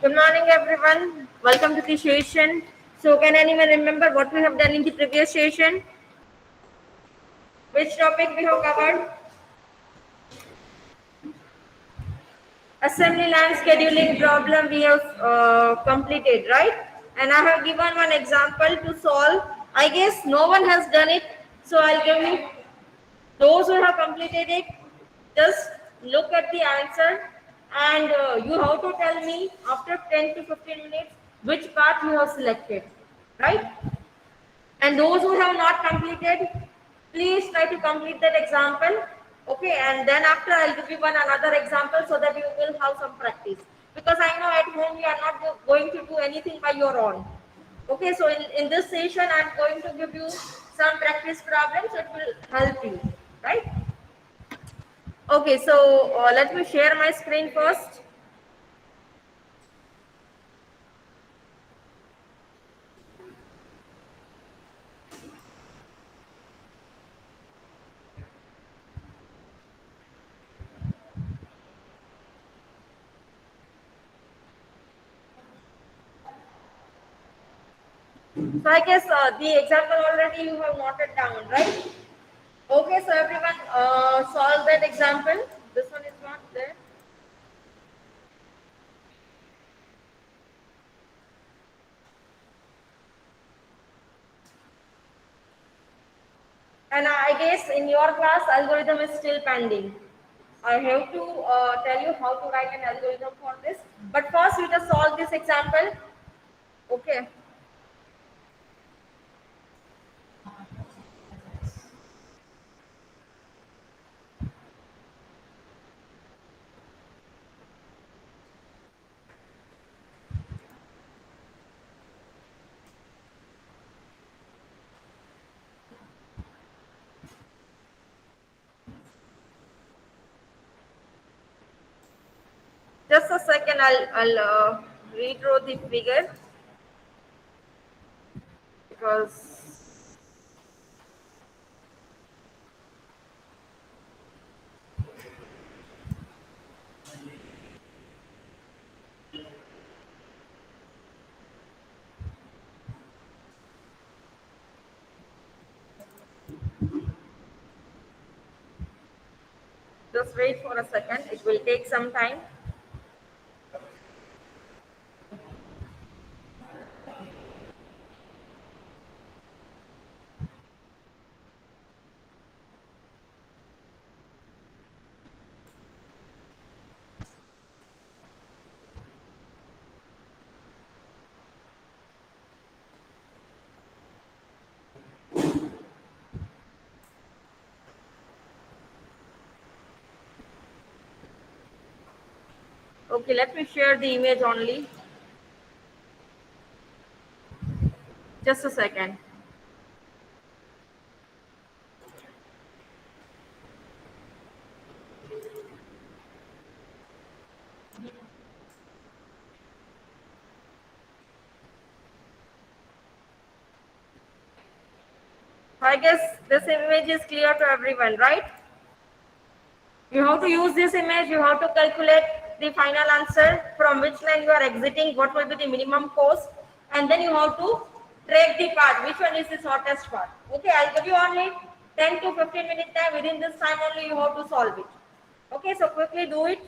Good morning, everyone. Welcome to the session. So, can anyone remember what we have done in the previous session? Which topic we have covered? Assembly line scheduling problem we have completed, right? And I have given one example to solve. I guess no one has done it, so I'll give you those who have completed it. Just look at the answer, and you have to tell me after 10 to 15 minutes which part you have selected, right? And those who have not completed, please try to complete that example. Okay, and then after I'll give you one another example so that you will have some practice. Because I know at home you are not going to do anything by your own. Okay, so in this session I'm going to give you some practice problems that will help you, right? Okay, so let me share my screen first. So I guess the example already you have noted down, right? Okay, so everyone solve that example. This one is not there. And I guess in your class, algorithm is still pending. I have to tell you how to write an algorithm for this. But first, you just solve this example. Okay. Just a second, I'll redraw the figure because just wait for a second. It will take some time. Okay, let me share the image only. Just a second. I guess this image is clear to everyone, right? You have to use this image, you have to calculate the final answer from which line you are exiting, what will be the minimum cost, and then you have to track the part, which one is the shortest part. Okay, I'll give you only 10 to 15 minute time. Within this time only you have to solve it. Okay, so quickly do it.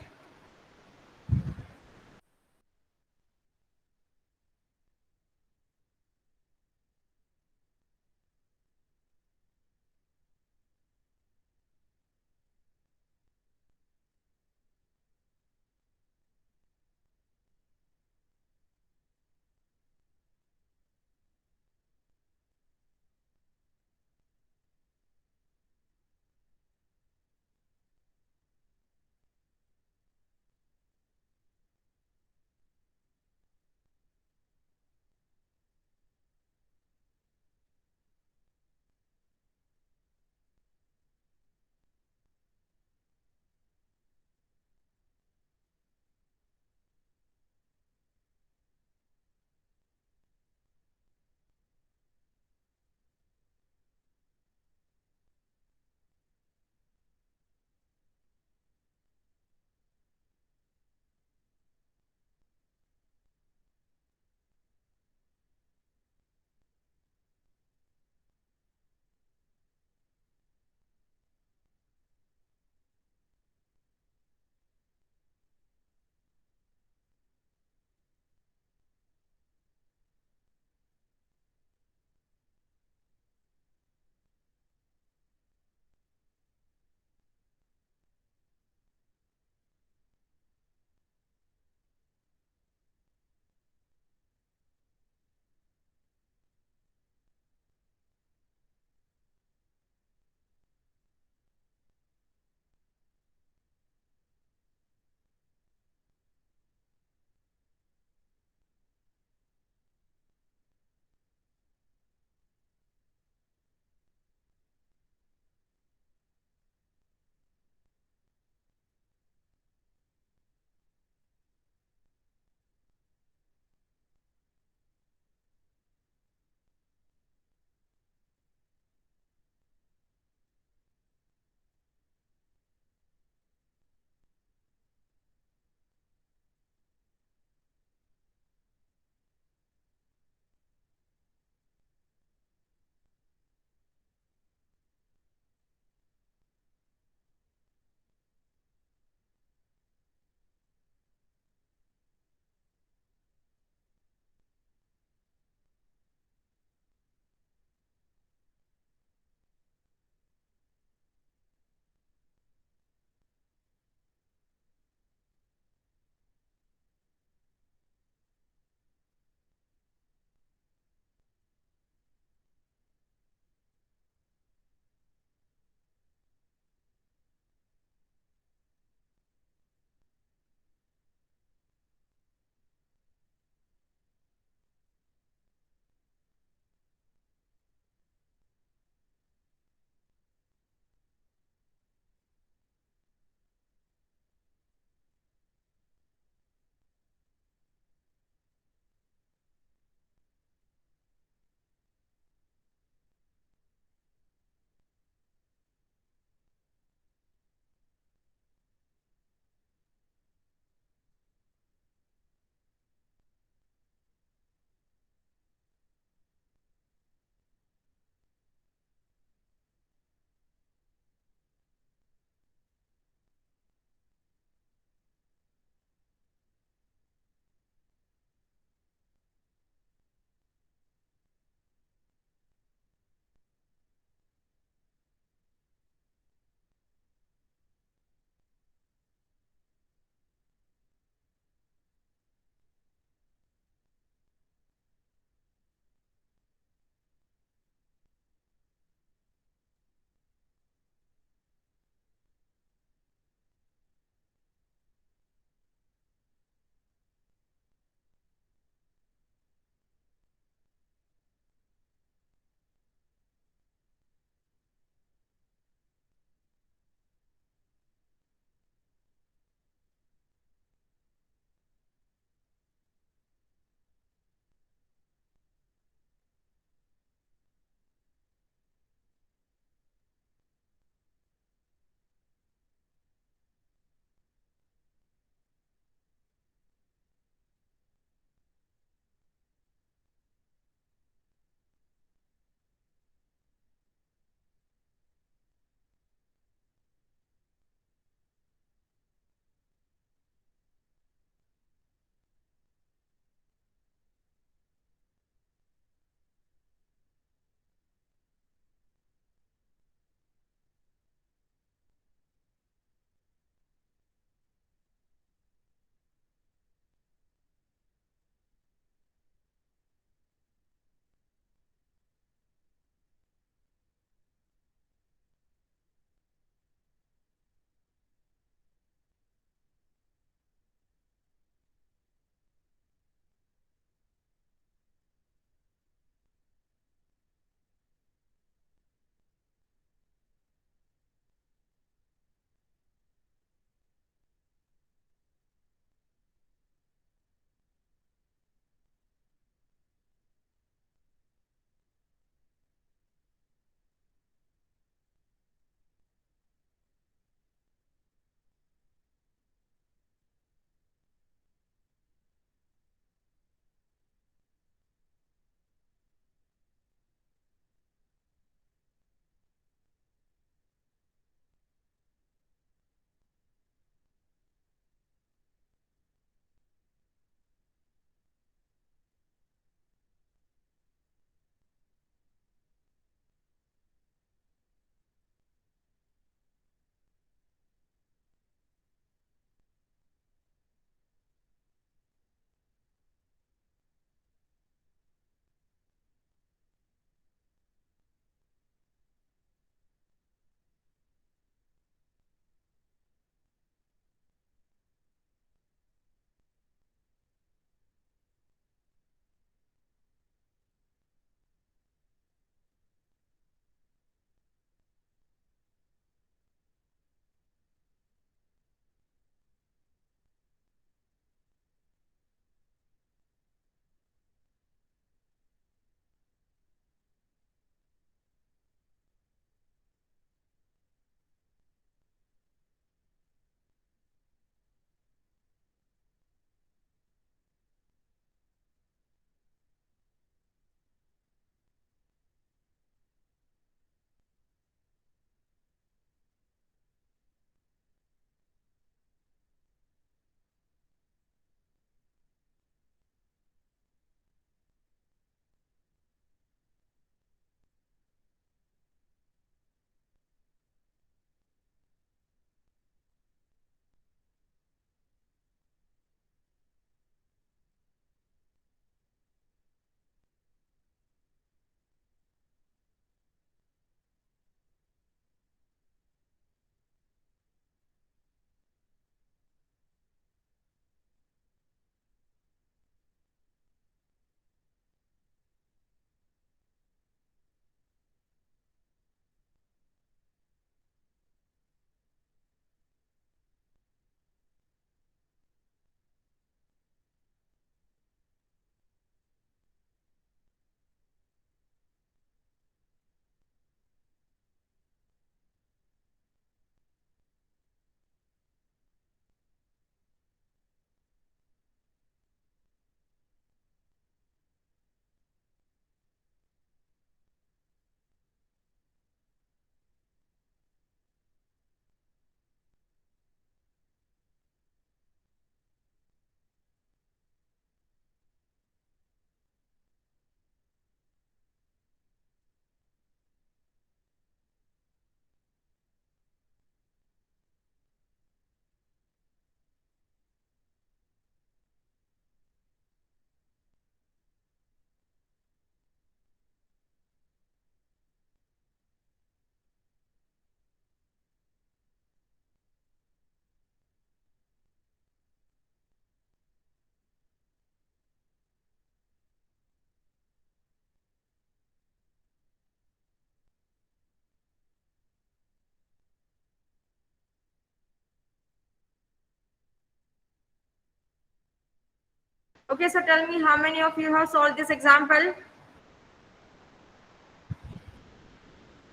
Okay, so tell me how many of you have solved this example?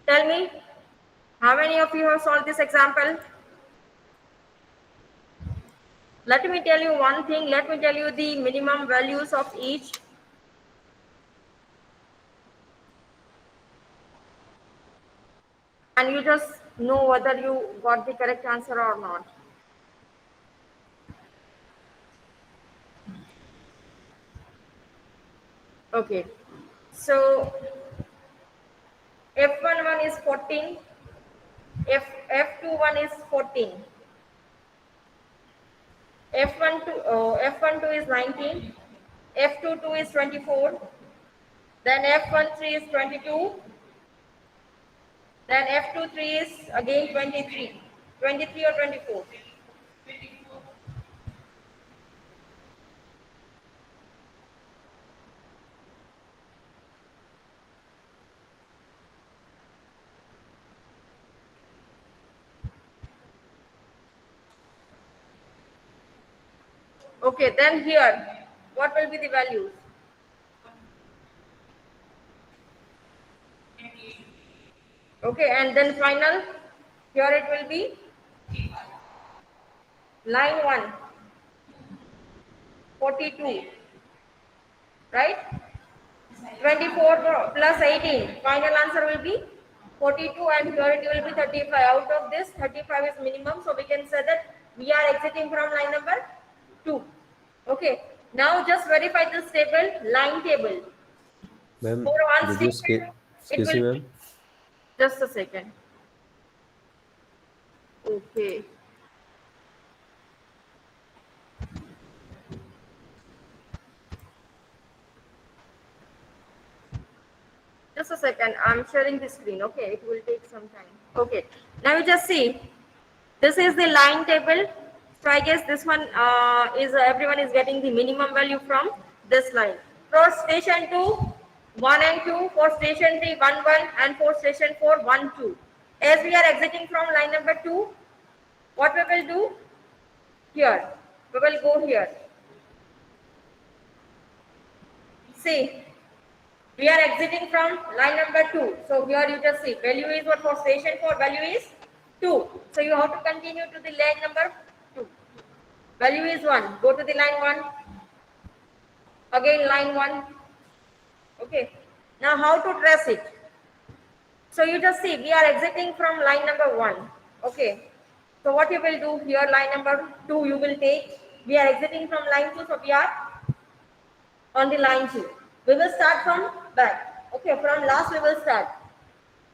Tell me how many of you have solved this example? Let me tell you one thing. Let me tell you the minimum values of each. And you just know whether you got the correct answer or not. Okay. So F11 is 14. F21 is 14. F12 is 19. F22 is 24. Then F13 is 22. Then F23 is again 23. 23 or 24. Okay, then here, what will be the values? Okay, and then final, here it will be line 1, 42, right? 24 plus 18, final answer will be 42, and here it will be 35. Out of this, 35 is minimum, so we can say that we are exiting from line number 2. Okay, now just verify this table, line table. Ma'am, For one did you station, it excuse will me, be, ma'am? just a second. Okay. Just a second. I'm sharing the screen. Okay, it will take some time. Okay. Now you just see. This is the line table. So I guess this one is everyone is getting the minimum value from this line. For station 2, 1 and 2. For station 3, 1, 1. And for station 4, 1, 2. As we are exiting from line number 2, what we will do? Here. We will go here. See. We are exiting from line number 2. So here you just see value is what for station 4, value is 2. So you have to continue to the line number 2. Value is 1. Go to the line 1. Again line 1. Okay. Now how to trace it? So you just see we are exiting from line number 1. Okay. So what you will do here, line number 2 you will take. We are exiting from line 2. So we are on the line 2. We will start from back. Okay. From last we will start.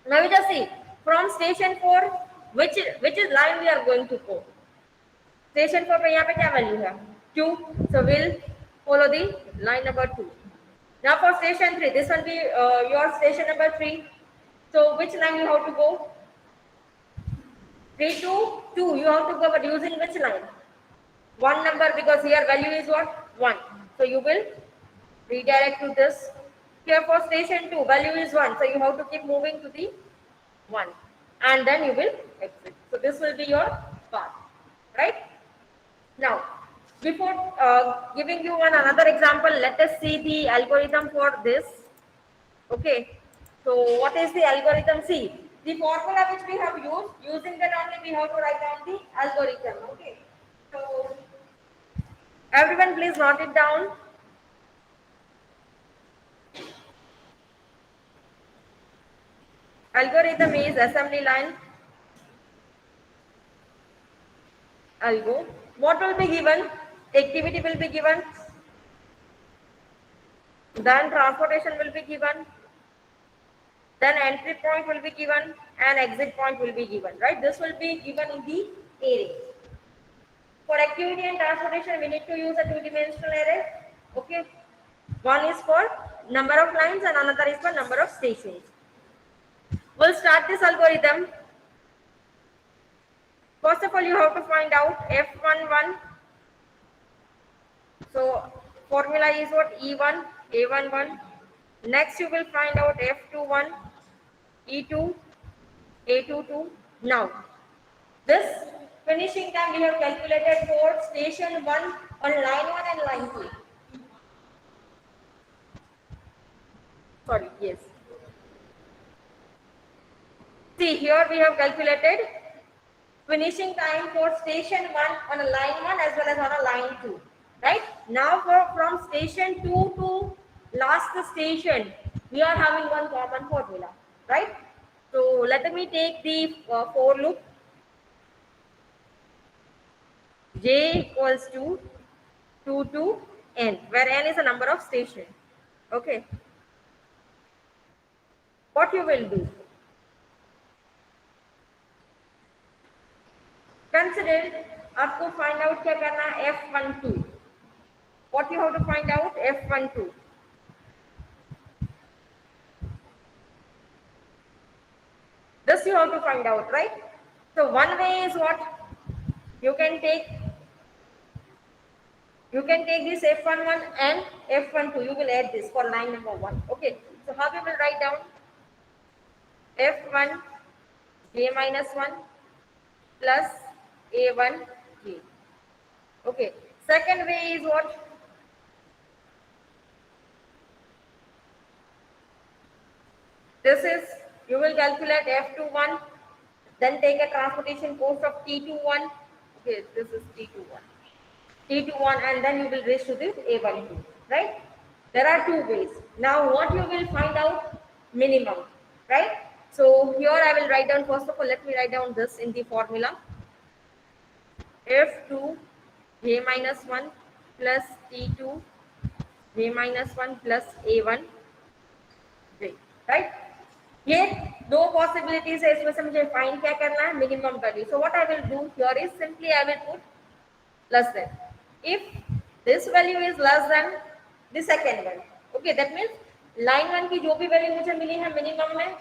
Now we just see from station 4 which is line we are going to go. Station 4 पे यहाँ पे क्या value है 2. So we'll follow the line number 2. Now for station 3, this will be your station number 3. So which line you have to go? 3 to 2 you have to go, but using which line? One number, because here value is what? 1. So you will redirect to this. Here for station 2 value is 1. So you have to keep moving to the 1 and then you will exit. So this will be your path, right? Now before giving you another example, let us see the algorithm for this. Okay, so what is the algorithm? See the formula which we have used, using that only we have to write down the algorithm. Okay, so everyone please note it down. Algorithm is assembly line algo. What will be given? Activity will be given. Then transportation will be given. Then entry point will be given and exit point will be given. Right? This will be given in the array. For activity and transportation, we need to use a two-dimensional array. Okay. One is for number of lines and another is for number of stations. We'll start this algorithm. First of all, you have to find out F11. So formula is what? E1, A11. Next you will find out F21, E2, A22. Now this finishing time we have calculated for station 1 on line 1 and line 2. sorry, yes. See, here we have calculated finishing time for station 1 on a line 1 as well as on a line 2. Right? Now from station 2 to last station, we are having one common formula. Right? So let me take the for loop. J equals to 2 to n, where n is a number of station. Okay. What you will do? Consider आपको find out क्या करना है F12. What you have to find out F12. This you have to find out, right? So one way is what you can take. You can take this F11 and F12. You will add this for line number 1. Okay. So how we will write down F1 J minus 1 plus A1 J. Okay. Second way is what? This is, you will calculate F21, then take a transportation cost of T21. Okay, this is T21. T21, and then you will reach to this A12, right? There are two ways. Now what you will find out? Minimum, right? So here I will write down, first of all, let me write down this in the formula. F2 J minus 1 plus T2 J minus 1 plus A1 J, right? ये दो possibilities है, इसमें से मुझे find क्या करना है? Minimum value. So what I will do here is simply I will put less than. If this value is less than the second one, okay, that means line 1 की जो भी वैल्यू मुझे मिली है मिनिमम में,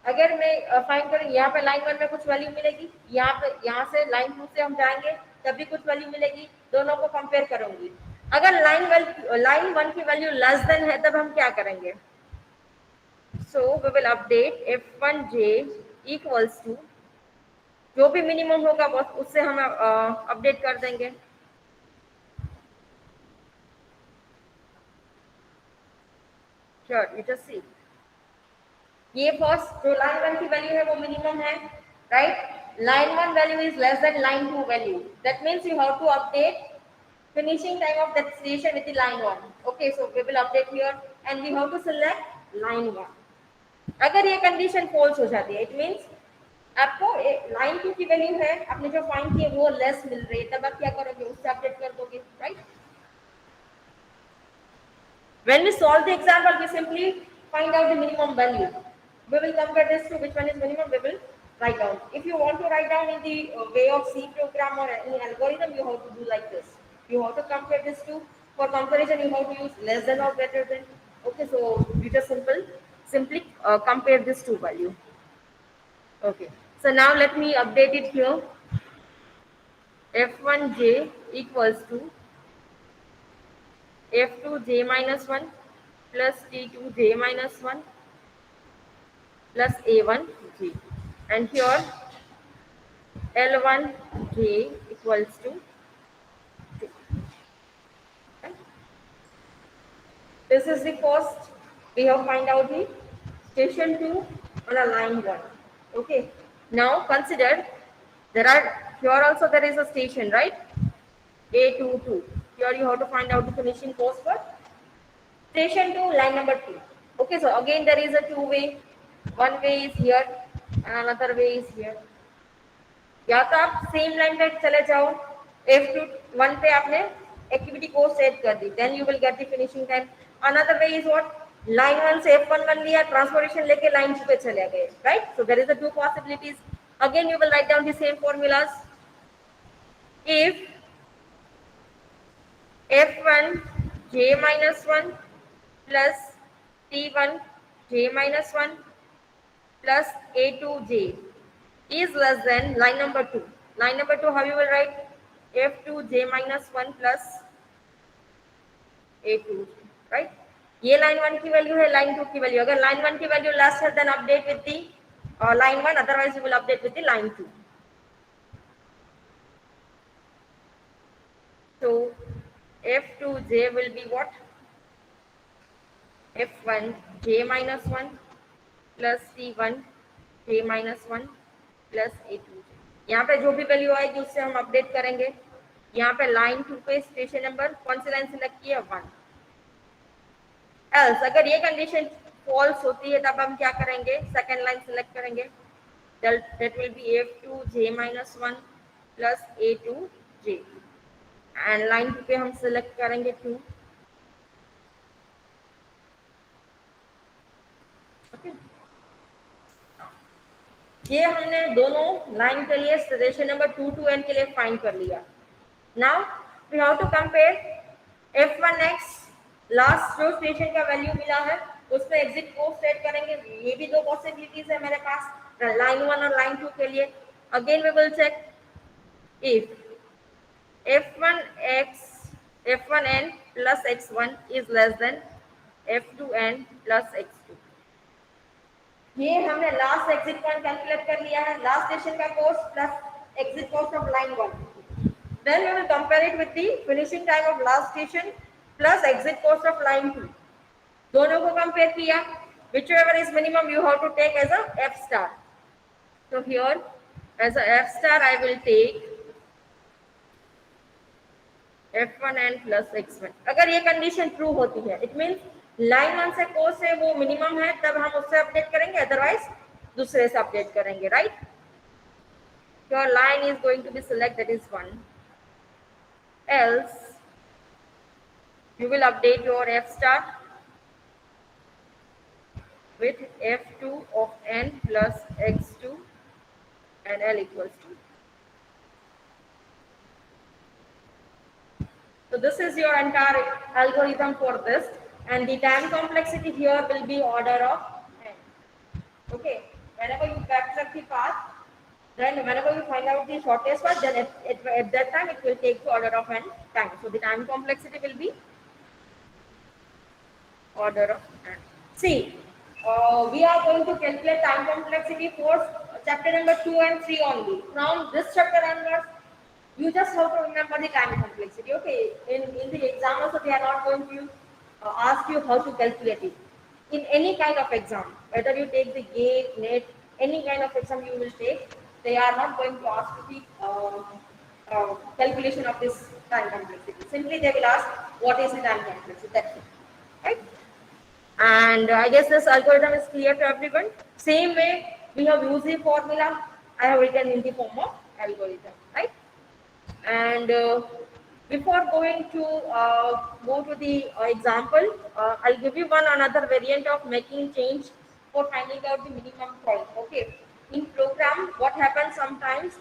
अगर मैं फाइंड करूँ यहाँ पे line 1 में कुछ वैल्यू मिलेगी, यहाँ पे यहाँ से line 2 से हम जाएंगे तब भी कुछ वैल्यू मिलेगी, दोनों को कंपेयर करूंगी. अगर line 1 की वैल्यू लेस देन है तब हम क्या करेंगे? So we will update F1J equals to जो भी मिनिमम होगा बस उससे हम अपडेट कर देंगे. Sure, you just see. ये फर्स्ट जो लाइन 1 की वैल्यू है वो मिनिमम है, right? Line 1 value is less than line 2 value. That means you have to update finishing time of that station with the line 1. Okay, so we will update here and we have to select line 1. अगर ये condition false हो जाती है, it means आपको line 2 की value है, आपने जो फाइंड की वो लेस मिल रही है, तब आप क्या करोगे? उससे अपडेट कर दोगे, right? When we solve the example, we simply find out the minimum value. We will compare this to which one is minimum. We will write down. If you want to write down in the way of C program or any algorithm, you have to do like this. You have to compare this to. For comparison, you have to use less than or greater than. Okay, so you just simply compare this two value. Okay. So now let me update it here. F1J equals to F2J minus 1 plus T2J minus 1 plus A1J. And here L1J equals to 2. Okay. This is the first. We have find out the station 2 on a line 1. Okay. Now consider here also there is a station, right? A22. Here you have to find out the finishing cost for station 2, line number 2. Okay, so again there is a two way. One way is here and another way is here. या तो आप same line पे चले जाओ, F1 पे आपने activity को set कर दी, then you will get the finishing time. Another way is what? Line 1 से F11 लिया, ट्रांसपोर्टेशन लेके line 2 पे चले गए, right? So there is a two possibilities. Again you will write down the same formulas. If F1 J minus 1 plus T1 J minus 1 plus A2J is less than line number 2. Line number 2, how you will write? F2 J minus 1 plus A2, right? ये line 1 की value है, line 2 की value. अगर line 1 की value less है, then update with the line 1. Otherwise, you will update with the line 2. So F2J will be what? f1 j minus 1 plus c1 j minus 1 plus a2 j। यहाँ पे जो भी value आएगी उससे हम update करेंगे। यहाँ पे लाइन 2 पे स्टेशन नंबर कौन सी लाइन सिलेक्ट की है 1। एल्स अगर ये कंडीशन फॉल्स होती है तब हम क्या करेंगे, सेकंड लाइन सिलेक्ट करेंगे। that will be f2 j minus 1 plus a2 j and line 2 पे हम सिलेक्ट करेंगे 2। ये हमने दोनों लाइन के लिए स्टेशन नंबर 2 टू n के लिए फाइंड कर लिया। Now we have to compare f1x last जो स्टेशन का वैल्यू मिला है उसमें एग्जिट को सेट करेंगे। ये भी दो पॉसिबिलिटीज है मेरे पास लाइन 1 और लाइन 2 के लिए। Again we will check if f1x f1n plus x1 is less than f2n plus x2। ये हमने लास्ट एग्जिट पॉइंट कैलकुलेट कर लिया है, लास्ट स्टेशन का cost plus exit cost of line 1। Then we will compare it with the finishing time of last station plus exit cost of line 2। दोनों को compare किया, whichever is minimum you have to take as a f star। so here as a f star I will take f1n plus x1। अगर ये condition true होती है it means line 1 से कोस है वो मिनिमम है तब हम उससे अपडेट करेंगे, अदरवाइज दूसरे से अपडेट करेंगे, right. Your line is going to be select that is 1, else you will update your f star with f2 of n plus x2 and l equals to। So this is your entire algorithm for this, and the time complexity here will be order of n। Okay, whenever you backtrack the path, then whenever you find out the shortest path, then at that time it will take the order of n time। So the time complexity will be order of n। See, we are going to calculate time complexity for chapter number 2 and 3 only। From this chapter onwards, you just have to remember the time complexity। Okay, in the exam also they are not going to ask you how to calculate it। In any kind of exam, whether you take the GATE, NET, any kind of exam you will take, they are not going to ask you the calculation of this time complexity। Simply they will ask what is the time complexity, that's it, right। And I guess this algorithm is clear to everyone। Same way we have used the formula, I have written in the form of algorithm, right। And before going to go to the example, I'll give you one another variant of making change for finding out the minimum point। Okay, in program what happens sometimes,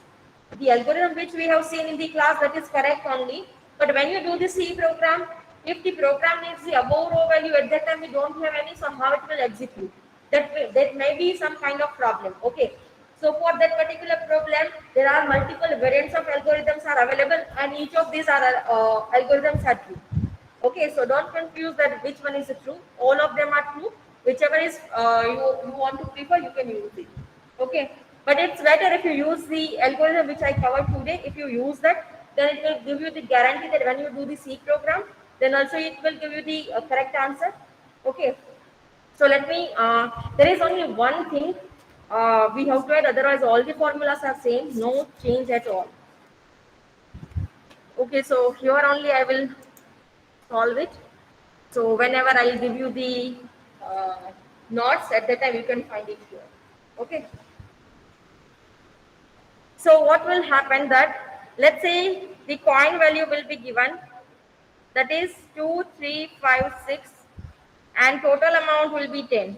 the algorithm which we have seen in the class, that is correct only, but when you do the C program, if the program needs the above row value, at that time we don't have any, so how it will execute, that may be some kind of problem। Okay, so for that particular problem there are multiple variants of algorithms are available, and each of these are algorithms are true। Okay, so don't confuse that which one is true, all of them are true, whichever is you want to prefer you can use it। Okay, but it's better if you use the algorithm which I covered today। If you use that, then it will give you the guarantee that when you do the C program, then also it will give you the correct answer। Okay, so let me there is only one thing we have to add, otherwise all the formulas are same, no change at all। Okay, so here only I will solve it, so whenever I will give you the notes, at that time you can find it here। Okay, so what will happen that, let's say the coin value will be given, that is 2 3 5 6, and total amount will be 10।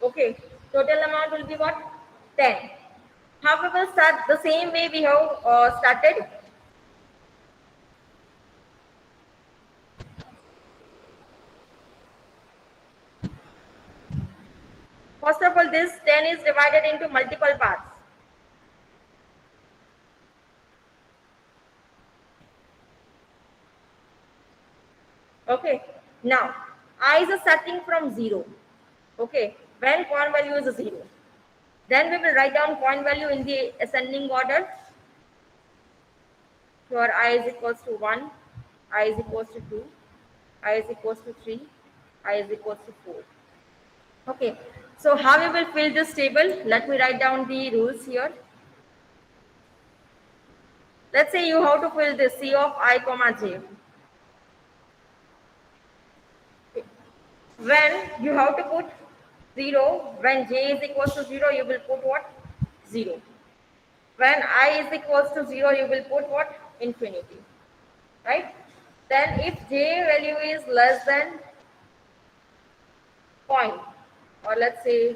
Okay, total amount will be what, 10। How we will start? The same way we have started। First of all, this 10 is divided into multiple parts। Okay, now I is starting from 0। Okay, when coin value is 0, then we will write down coin value in the ascending order। Here I is equals to 1, I is equals to 2, I is equals to 3, I is equals to 4। Okay, so how you will fill this table? Let me write down the rules here. Let's say you have to fill this C of I comma j. When you have to put 0, when j is equals to 0, you will put what? 0. When I is equals to 0, you will put what? Infinity. Right? Then if j value is less than point, or let's say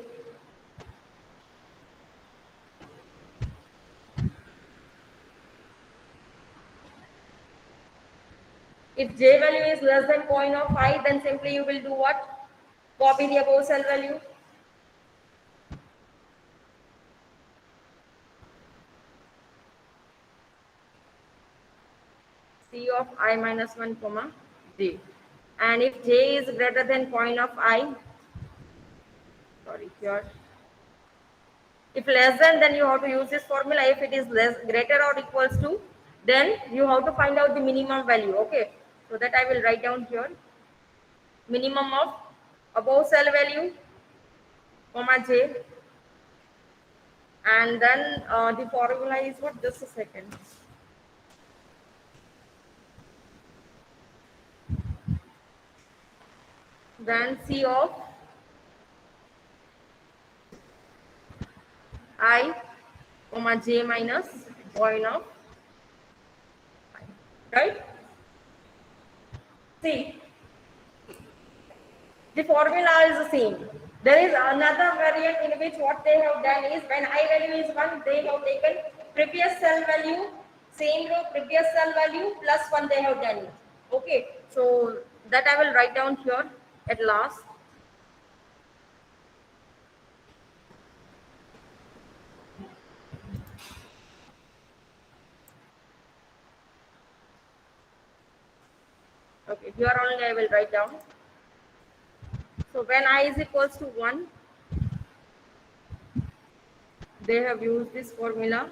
if j value is less than 0.05, then simply you will do what? Copy the above cell value. C of I minus 1 comma j. And if j is greater than point of I, sorry, here. If less than, then you have to use this formula. If it is less, greater or equals to, then you have to find out the minimum value. Okay. So that I will write down here. Minimum of above cell value, comma j. And then the formula is what? Just a second. Then C of I, comma j minus point of I. Right? See, the formula is the same. There is another variant in which what they have done is when I value is 1, they have taken previous cell value, same row, previous cell value plus 1 they have done it. Okay, so that I will write down here at last. Okay, here only I will write down. So when I is equals to 1, they have used this formula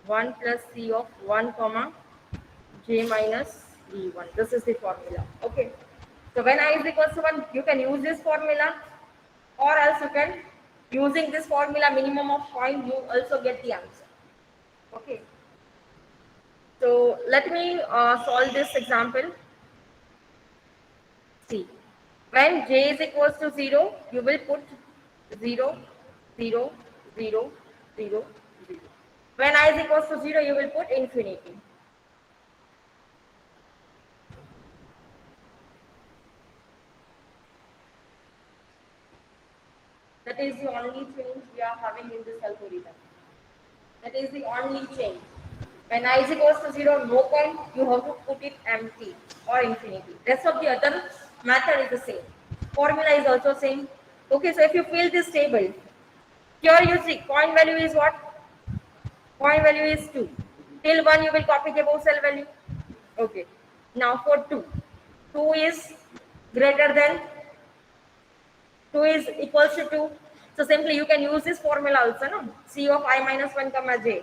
1 plus C of 1 comma j minus E1. This is the formula. Okay. So when I is equals to 1, you can use this formula, or else you can, using this formula minimum of point, you also get the answer. Okay. So let me solve this example. See, when j is equals to 0, you will put 0, 0, 0, 0, 0. When I is equals to 0, you will put infinity. That is the only change we are having in this algorithm. That is the only change. When I is equals to 0, no point, you have to put it empty or infinity. Rest of the other method is the same. Formula is also same. Okay, so if you fill this table, here you see point value is what? Point value is 2. Till 1 you will copy the above cell value. Okay. Now for 2. 2 is greater than 2 is equals to 2. So simply you can use this formula also, no? C of I minus 1 comma j.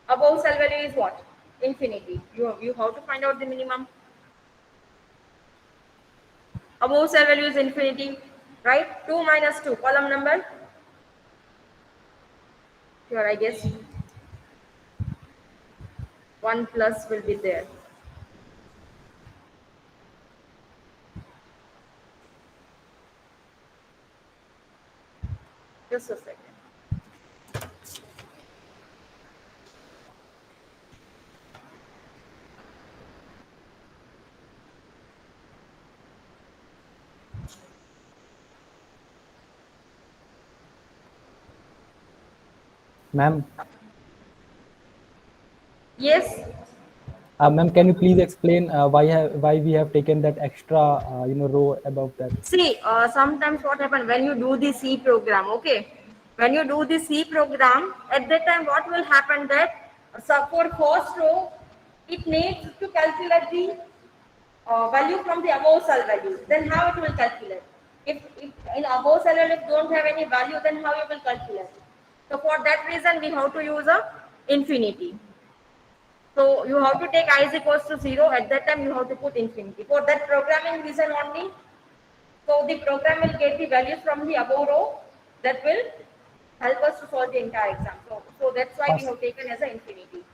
Above cell value is what? Infinity. You have to find out the minimum. Above cell value is infinity, right? 2 minus 2, column number. Here I guess 1 plus will be there. Just a second. Ma'am, Yes. ma'am, can you please explain why we have taken that extra row above that? See, sometimes what happens when you do the C program, okay? When you do the C program, at that time what will happen that so for first row, it needs to calculate the value from the above cell value. Then how it will calculate? If in above cell value if don't have any value, then how you will calculate? So for that reason, we have to use a infinity. So you have to take I is equals to 0. At that time, you have to put infinity. For that programming reason only, So the program will get the values from the above row that will help us to solve the entire exam. So that's why we have taken as an infinity,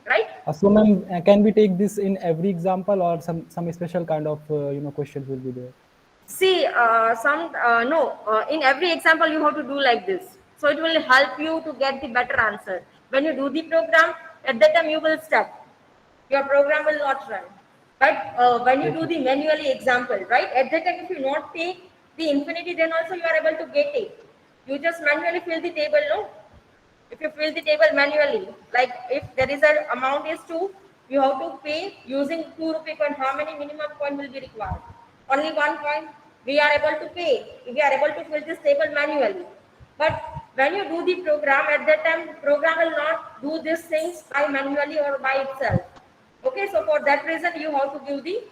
right? So ma'am, can we take this in every example, or some special kind of questions will be there? See, no, in every example you have to do like this. So it will help you to get the better answer. When you do the program, at that time you will stop. Your program will not run. But when you do Okay. the manually example, right? At that time, if you not take the infinity, then also you are able to get it. You just manually fill the table, no? If you fill the table manually, like if there is an amount is 2, you have to pay using 2 rupee coin. How many minimum coin will be required? Only 1 coin. We are able to pay. We are able to fill this table manually. But when you do the program, at that time, program will not do these things by manually or by itself. Okay, so for that reason, you have to give the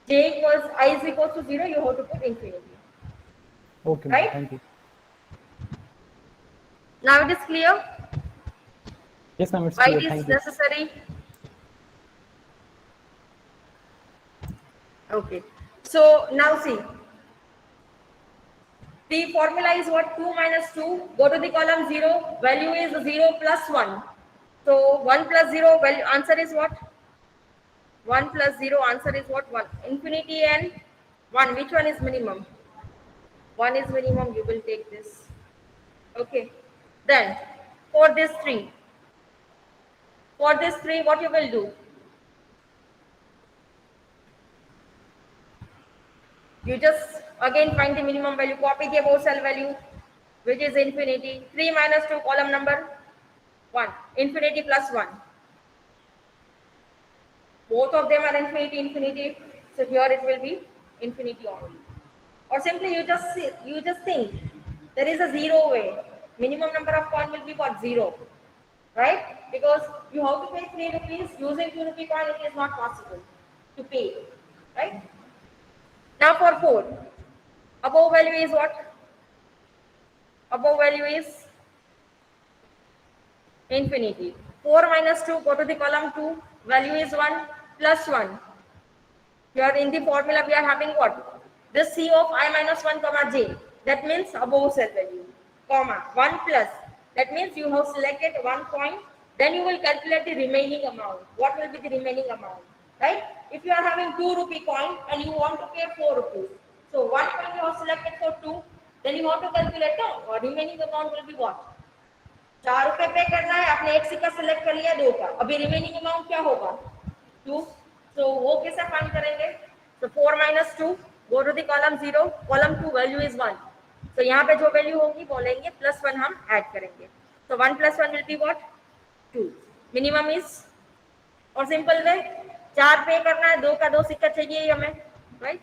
j equals I is equals to 0, you have to put infinity. Okay, ma'am. Right? Thank you. Now it is clear Yes, ma'am. It's why clear. it is Thank you. necessary. Okay. So now see, the formula is what? 2 minus 2. Go to the column 0. Value is 0 plus 1. So 1 plus 0, value answer is what? 1 plus 0, answer is what? 1. Infinity and 1. Which one is minimum? 1 is minimum, you will take this. Okay. Then for this 3. For this 3, what you will do? You just again find the minimum value, copy the above cell value, which is infinity. 3 minus 2, column number 1. Infinity plus 1. Both of them are infinity, infinity. So here it will be infinity only. Or simply you just think there is a zero way. Minimum number of coin will be what? 0. Right? Because you have to pay 3 rupees using 2 rupee coin, it is not possible to pay. Right? Now for 4. Above value is what? Above value is infinity. 4 minus 2, go to the column 2. Value is 1 plus 1. Here in the formula we are having what? The C of I minus 1 comma j. That means above cell value. Comma 1 plus. That means you have selected 1 point. Then you will calculate the remaining amount. What will be the remaining amount? Right? If you are having 2 rupee coin and you want to pay 4 rupees. So 1 point you have selected for 2. Then you want to calculate the remaining amount will be what? 4 रुपए पे करना है, आपने एक सिक्का select कर लिया 2 का, अभी रिमेनिंग अमाउंट क्या होगा? 2. So वो कैसे फाइंड करेंगे? So 4 minus 2, go to the column 0, column 2 value is 1. So यहाँ पे जो वैल्यू होगी बोलेंगे प्लस 1 हम ऐड करेंगे. So 1 plus 1 will be what? 2. Minimum is, और सिंपल वे 4 पे करना है, 2 का 2 सिक्का चाहिए हमें, right?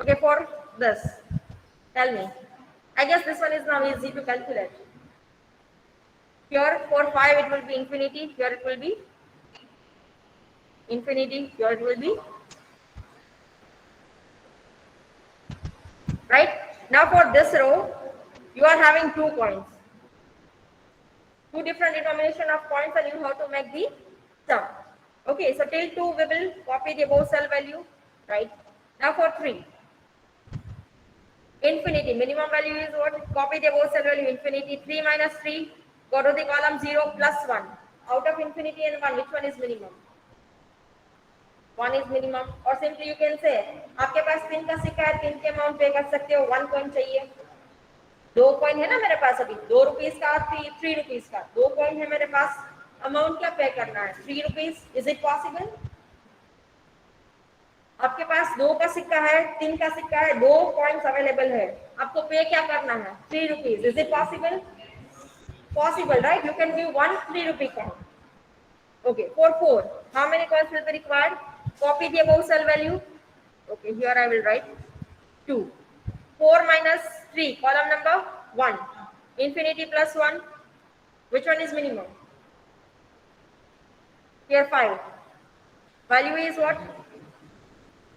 Okay, for this, tell me. I guess this one is now easy to calculate. Here for 5 it will be infinity, here it will be infinity, here it will be, right? Now for this row, you are having 2 coins. 2 different denomination of coins and you have to make the sum. Okay, so till 2 we will copy the above cell value, right? Now for 3. Infinity, minimum value is what? Copy the above cell value, infinity. 3 minus 3, go to the column 0 plus 1. Out of infinity and 1, which one is minimum? 1 is minimum. और simply you can say, आपके पास 3 का सिक्का है, 3 के amount पे कर सकते हो, 1 कॉइन चाहिए. 2 कॉइन है ना मेरे पास अभी, 2 रुपीस का, 3 रुपीस का, 2 कॉइन है मेरे पास. अमाउंट क्या पे करना है? 3 रुपीस. Is it possible? आपके पास 2 का सिक्का है, 3 का सिक्का है, 2 कॉइन्स अवेलेबल है, आपको पे क्या करना है? 3 rupees. Is it possible? Possible, right? You can give 1 3 rupee coin. Okay, for 4, how many coins will be required? Copy the above cell value. Okay, here I will write 2. 4 minus 3, column number 1. Infinity plus 1. Which one is minimum? Here 5. Value is what?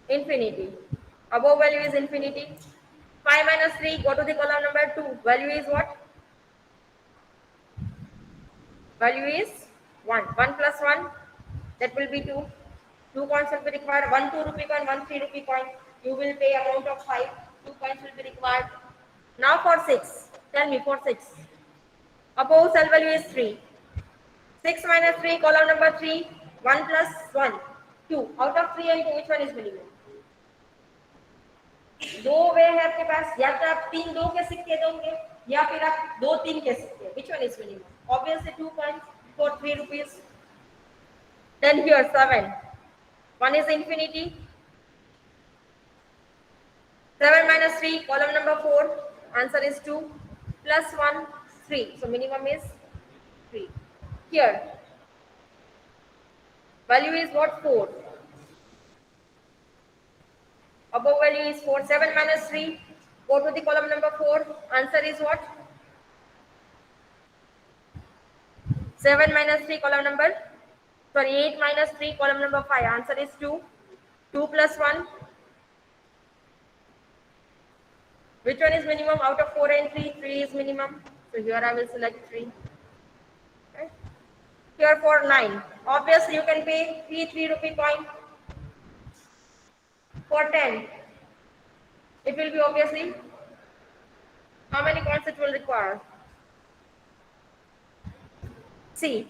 Infinity. Above value is infinity. 5 minus 3, go to the column number 2. Value is what? Value is 1. 1 plus 1, that will be 2. 2 coins will be required. 1 2 rupee coin, 1 3 rupee coin. You will pay amount of 5. 2 points will be required. Now for 6. Tell me for 6. Above cell value is 3. 6 minus 3, column number 3. 1 plus 1. 2. Out of 3 and 2, which one is minimum? दो वे है आपके पास, या तो आप 3 2 के सिक्के दोगे या फिर आप 2 3 के सिक्के. Which one is minimum? Obviously 2 points for 3 rupees. Then here 7. 1 is infinity. 7 minus 3, column number 4. Answer is 2. Plus 1, 3. So minimum is 3. Here, value is what? 4. Above value is 4. 7 minus 3. Go to the column number 4. Answer is what? 7 minus 3, column number. Sorry, 8 minus 3, column number 5. Answer is 2. 2 plus 1. Which one is minimum out of 4 and 3? 3 is minimum. So here I will select 3. Okay. Here for 9. Obviously you can pay 3 rupee coin. For 10. It will be obviously how many coins it will require? See,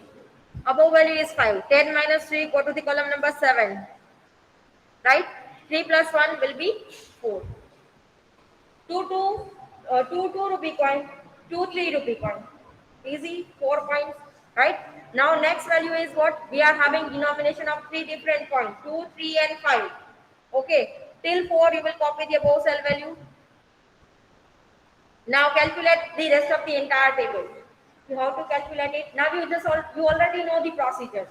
above value is 5. 10 minus 3, go to the column number 7. Right? 3 plus 1 will be 4. 2 rupee coin, 3 rupee coin. Easy, 4 points. Right? Now next value is what? We are having denomination of 3 different coins. 2, 3 and 5. Okay. Till 4 you will copy the above cell value. Now calculate the rest of the entire table. You have to calculate it. Now you already know the procedure,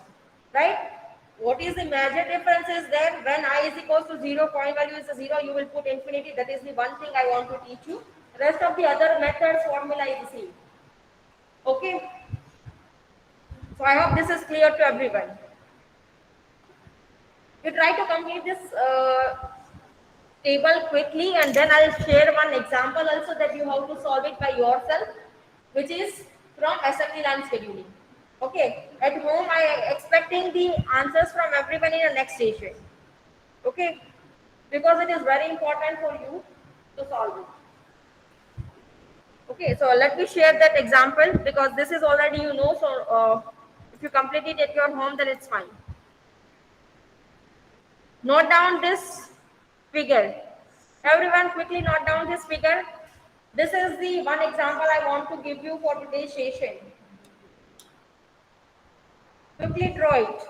right? What is the major difference is there when I is equals to 0, coin value is a 0, you will put infinity. That is the one thing I want to teach you. Rest of the other methods formula is the same. Okay. So I hope this is clear to everyone. You try to complete this table quickly, and then I'll share one example also that you have to solve it by yourself, which is from assembly line scheduling. Okay, at home I am expecting the answers from everyone in the next session. Okay, because it is very important for you to solve it. Okay, so let me share that example because this is already you know. So if you complete it at your home, then it's fine. Note down this figure. Everyone quickly note down this figure. This is the one example I want to give you for today's session. Quickly draw it.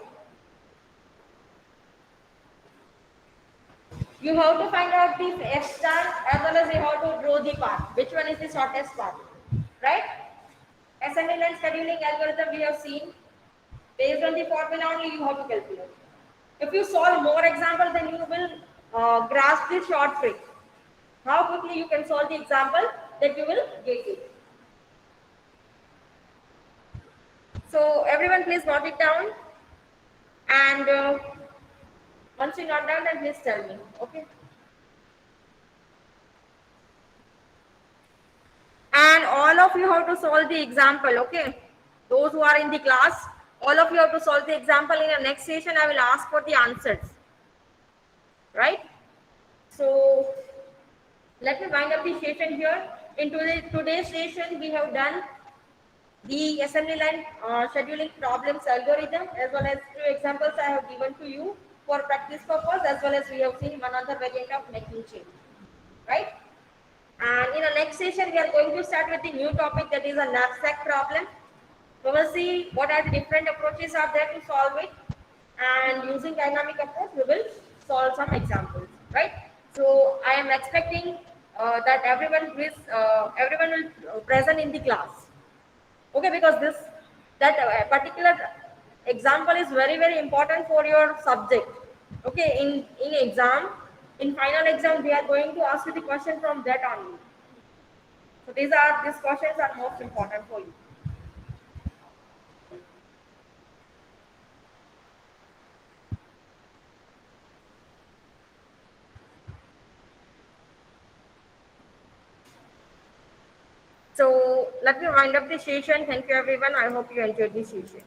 You have to find out the F star as well as you have to draw the path. Which one is the shortest path? Right? Assembly line scheduling algorithm we have seen. Based on the formula only you have to calculate. If you solve more examples, then you will grasp the short trick. How quickly you can solve the example that you will get it. So everyone please note it down, and once you note down, then please tell me. Okay. And all of you have to solve the example. Okay. Those who are in the class, all of you have to solve the example. In the next session, I will ask for the answers. Right? So let me wind up the session here. In today's session, we have done the assembly line scheduling problems algorithm as well as 2 examples I have given to you for practice purpose, as well as we have seen one other variant of making chain. Right? And in the next session, we are going to start with the new topic, that is a knapsack problem. We will see what are the different approaches are there to solve it, and using dynamic approach, we will solve some examples. Right? So I am expecting that everyone will present in the class. Okay, because that particular example is very important for your subject. Okay, in exam, in final exam, we are going to ask you the question from that only. So these questions are most important for you. So let me wind up the session. Thank you everyone. I hope you enjoyed the session.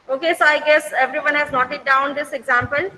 Okay, so I guess everyone has noted down this example.